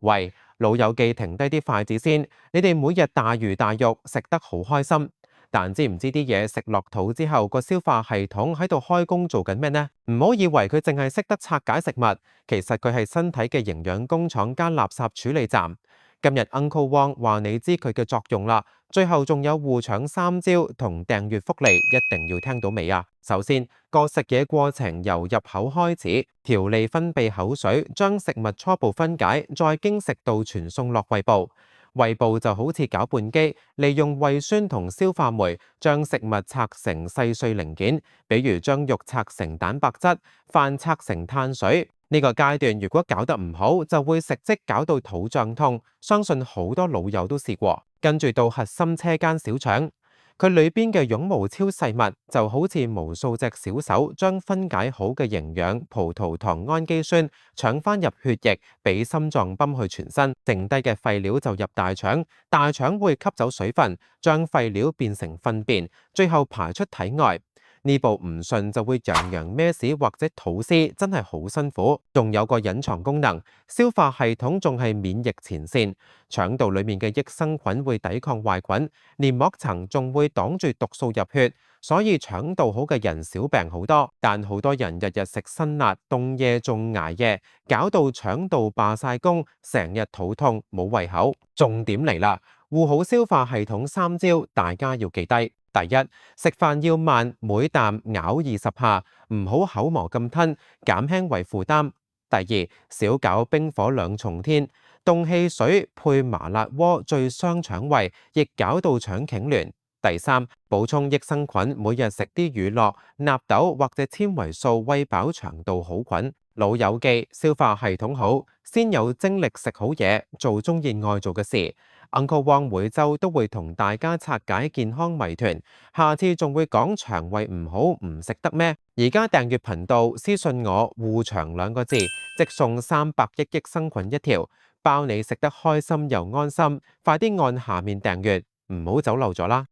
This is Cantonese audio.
喂，老友記停低啲筷子先，你哋每日大魚大肉食得好開心，但知唔知啲嘢食落肚之後，個消化系統喺度開工做緊咩呢？唔好以為佢淨係識得拆解食物，其實佢係身體嘅營養工廠加垃圾處理站。今日 Uncle Wong 話你知佢嘅作用啦，最後仲有護腸3招同訂閱福利，一定要聽到尾啊！首先，個食嘢過程由入口開始，條脷分泌口水，將食物初步分解，再經食道傳送落胃部。胃部就好似攪拌機，利用胃酸同消化酶將食物拆成細碎零件，比如將肉拆成蛋白質，飯拆成碳水。呢個階段如果搞得唔好，就會食積搞到肚脹痛，相信好多老友都試過。跟住到核心車間小腸，佢裏邊嘅絨毛超細密，就好似無數隻小手將分解好嘅營養、葡萄糖氨基酸搶翻入血液，俾心臟泵去全身，剩低嘅廢料就入大腸，大腸會吸走水分，將廢料變成糞便，最後排出體外。呢步唔順就會洋洋咩屎或者吐絲，真係好辛苦。仲有個隱藏功能，消化系統仲係免疫前線，腸道裡面嘅益生菌會抵抗壞菌，黏膜層仲會擋住毒素入血，所以腸道好嘅人少病好多。但好多人日日食辛辣，凍夜仲捱夜，搞到腸道罷晒工，成日肚痛冇胃口。重點嚟啦，護好消化系統3招，大家要記低。第一，食飯要慢，每啖咬20下，唔好口磨咁吞，減輕胃負擔。第二，少搞冰火兩重天，凍汽水配麻辣鍋最傷腸胃，亦搞到腸痙攣。第三，補充益生菌，每日食啲乳酪、納豆或者纖維素，餵飽腸道好菌。老友記，消化系統好，先有精力食好嘢，做鍾意愛做嘅事。Uncle Wong 每週都會同大家拆解健康謎團，下次仲會講腸胃唔好唔食得咩？而家訂閱頻道，私信我護腸2個字，即送300億益生菌一條，包你食得開心又安心。快啲按下面訂閱，唔好走漏咗啦！